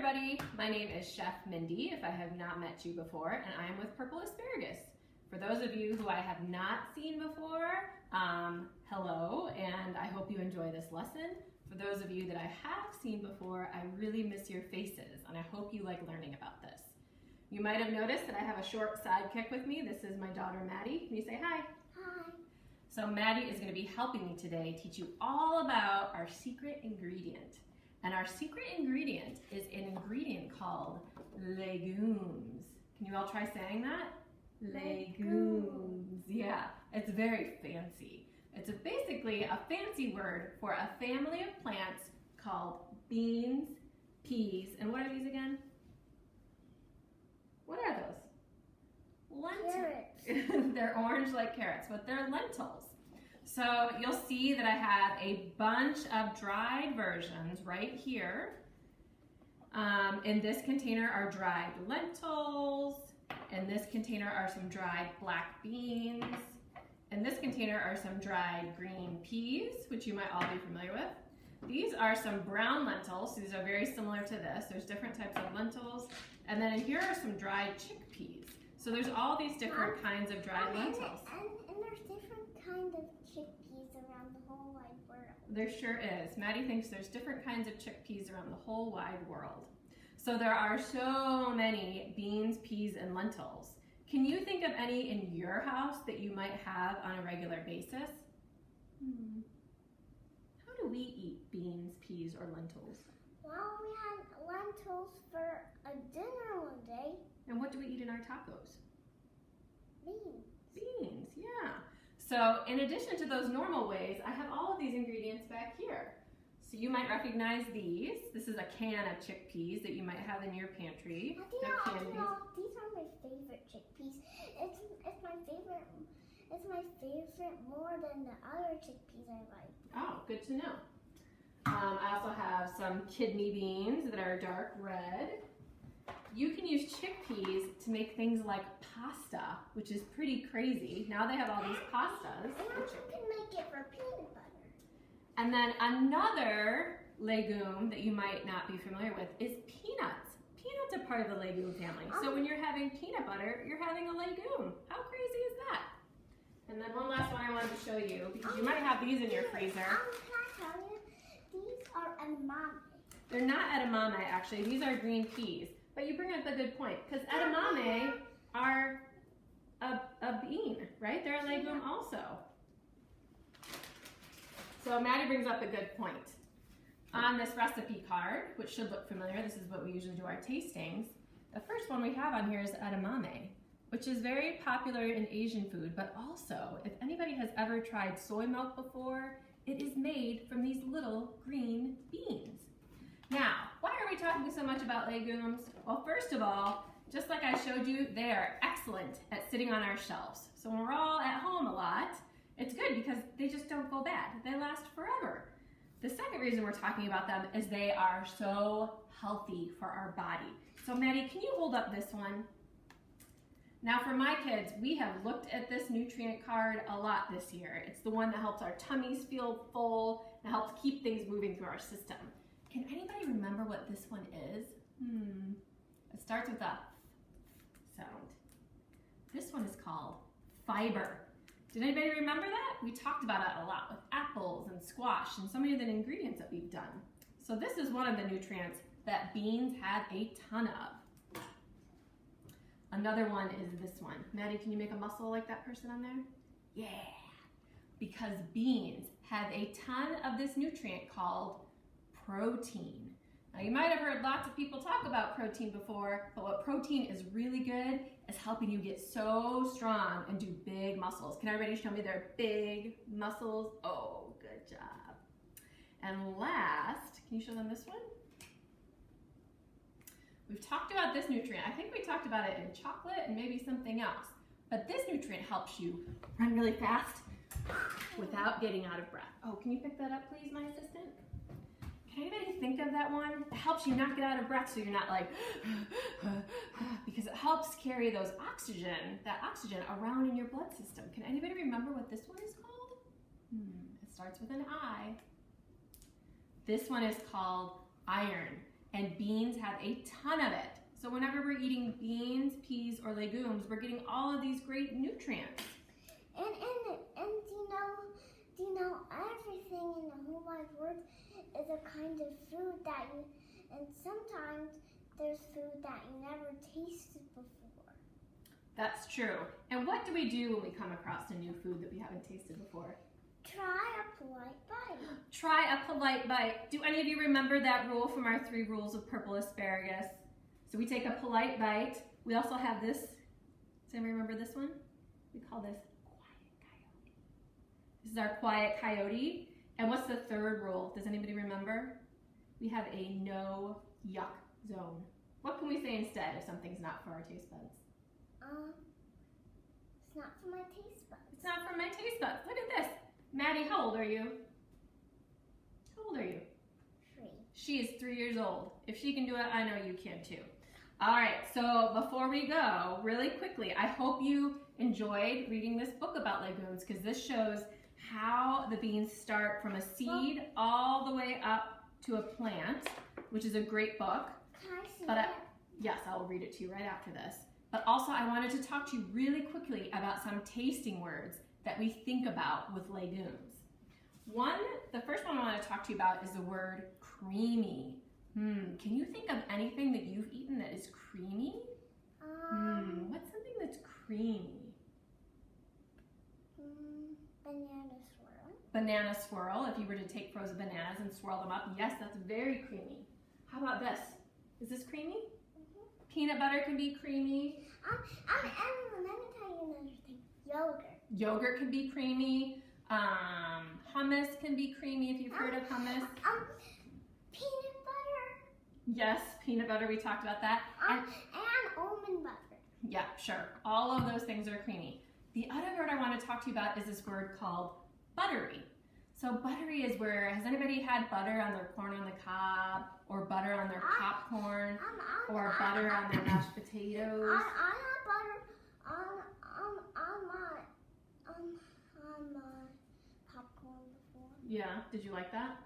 everybody, my name is Chef Mindy, if I have not met you before, and I am with Purple Asparagus. For those of you who I have not seen before, hello, and I hope you enjoy this lesson. For those of you that I have seen before, I really miss your faces, and I hope you like learning about this. You might have noticed that I have a short sidekick with me. This is my daughter, Madi. Can you say hi? Hi. So Madi is going to be helping me today teach you all about our secret ingredient. And our secret ingredient is an ingredient called legumes. Can you all try saying that? Legumes. Yeah, it's very fancy. It's basically a fancy word for a family of plants called beans, peas, and what are these again? What are those? Lentils. They're orange like carrots, but they're lentils. So you'll see that I have a bunch of dried versions right here. In this container are dried lentils. In this container are some dried black beans. In this container are some dried green peas, which you might all be familiar with. These are some brown lentils. These are very similar to this. There's different types of lentils. And then in here are some dried chickpeas. So there's all these different kinds of dried lentils. And there's different kinds of chickpeas around the whole wide world. There sure is. Madi thinks there's different kinds of chickpeas around the whole wide world. So there are so many beans, peas, and lentils. Can you think of any in your house that you might have on a regular basis? How do we eat beans, peas, or lentils? Well, we had lentils for a dinner one day. And what do we eat in our tacos? Beans. Beans, yeah. So in addition to those normal ways, I have all of these ingredients back here. So you might recognize these. This is a can of chickpeas that you might have in your pantry. These are my favorite chickpeas. It's my favorite. It's my favorite more than the other chickpeas I like. Oh, good to know. I also have some kidney beans that are dark red. You can use chickpeas to make things like pasta, which is pretty crazy. Now they have all these pastas. And you can make it for peanut butter. And then another legume that you might not be familiar with is peanuts. Peanuts are part of the legume family. So when you're having peanut butter, you're having a legume. How crazy is that? And then one last one I wanted to show you, because you might have these in your freezer. Can I tell you? These are edamame. They're not edamame, actually. These are green peas. But you bring up a good point, because edamame are a bean, right? They're a legume also. So Madi brings up a good point. On this recipe card, which should look familiar, this is what we usually do our tastings. The first one we have on here is edamame, which is very popular in Asian food, but also, if anybody has ever tried soy milk before, it is made from these little green beans. Now, why are we talking so much about legumes? Well, first of all, just like I showed you, they are excellent at sitting on our shelves. So when we're all at home a lot, it's good because they just don't go bad. They last forever. The second reason we're talking about them is they are so healthy for our body. So Madi, can you hold up this one? Now for my kids, we have looked at this nutrient card a lot this year. It's the one that helps our tummies feel full and helps keep things moving through our system. Can anybody remember what this one is? It starts with a sound. This one is called fiber. Did anybody remember that? We talked about it a lot with apples and squash and so many of the ingredients that we've done. So this is one of the nutrients that beans have a ton of. Another one is this one. Madi, can you make a muscle like that person on there? Yeah, because beans have a ton of this nutrient called protein. Now you might have heard lots of people talk about protein before, but what protein is really good is helping you get so strong and do big muscles. Can everybody show me their big muscles? Oh, good job. And last, can you show them this one? We've talked about this nutrient. I think we talked about it in chocolate and maybe something else. But this nutrient helps you run really fast without getting out of breath. Oh, can you pick that up, please, my assistant? Can anybody think of that one? It helps you not get out of breath so you're not like, because it helps carry that oxygen around in your blood system. Can anybody remember what this one is called? It starts with an I. This one is called iron. and beans have a ton of it. So whenever we're eating beans, peas, or legumes, we're getting all of these great nutrients. And you know everything in the whole wide world is a kind of food that and sometimes there's food that you never tasted before. That's true. And what do we do when we come across a new food that we haven't tasted before? Try a polite bite. Try a polite bite. Do any of you remember that rule from our 3 rules of purple asparagus? So we take a polite bite. We also have this. Does anybody remember this one? We call this quiet coyote. This is our quiet coyote. And what's the 3rd rule? Does anybody remember? We have a no yuck zone. What can we say instead if something's not for our taste buds? It's not for my taste buds. It's not for my taste buds. Look at this. Maddie, how old are you? How old are you? 3. She is 3 years old. If she can do it, I know you can too. All right, so before we go, really quickly, I hope you enjoyed reading this book about legumes because this shows how the beans start from a seed all the way up to a plant, which is a great book. Can I see But it? yes, I will read it to you right after this. But also I wanted to talk to you really quickly about some tasting words that we think about with legumes. The first one I want to talk to you about is the word creamy. Can you think of anything that you've eaten that is creamy? What's something that's creamy? Banana swirl. Banana swirl. If you were to take frozen bananas and swirl them up, yes, that's very creamy. How about this? Is this creamy? Peanut butter can be creamy. Let me tell you another thing. Yogurt. Yogurt can be creamy. Hummus can be creamy if you've heard of hummus. Peanut butter. Yes, peanut butter, we talked about that. And almond butter. Yeah, sure. All of those things are creamy. The other word I want to talk to you about is this word called buttery. So buttery is where, has anybody had butter on their corn on the cob, or butter on their popcorn, or butter on their mashed potatoes? I had butter on my popcorn before. Yeah, did you like that?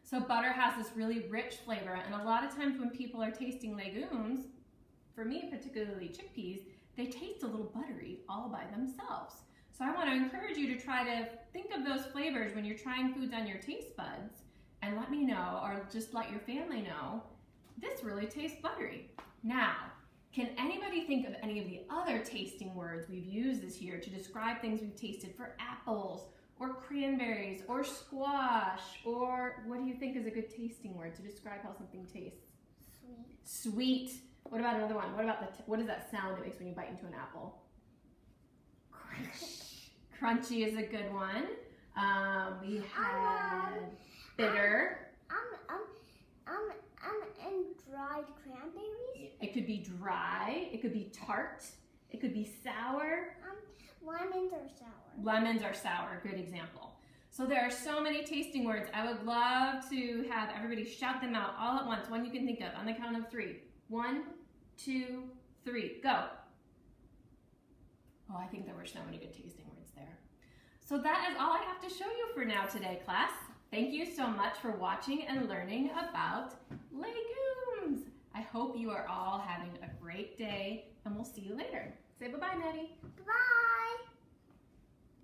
So butter has this really rich flavor, and a lot of times when people are tasting legumes, for me particularly chickpeas, they taste a little buttery all by themselves. So I want to encourage you to try to think of those flavors when you're trying foods on your taste buds, and let me know, or just let your family know, this really tastes buttery. Now, can anybody think of any of the other tasting words we've used this year to describe things we've tasted for apples, or cranberries, or squash, or what do you think is a good tasting word to describe how something tastes? Sweet. Sweet. What about another one? What about what is that sound it makes when you bite into an apple? Crunchy is a good one. We had bitter. And dried cranberries. It could be dry. It could be tart. It could be sour. Lemons are sour. Lemons are sour. Good example. So there are so many tasting words. I would love to have everybody shout them out all at once. One you can think of on the count of 3. 1, 2, 3. Go. Oh, I think there were so many good tasting words there. So that is all I have to show you for now today, class. Thank you so much for watching and learning about legumes. I hope you are all having a great day, and we'll see you later. Say bye-bye, Maddie. Bye.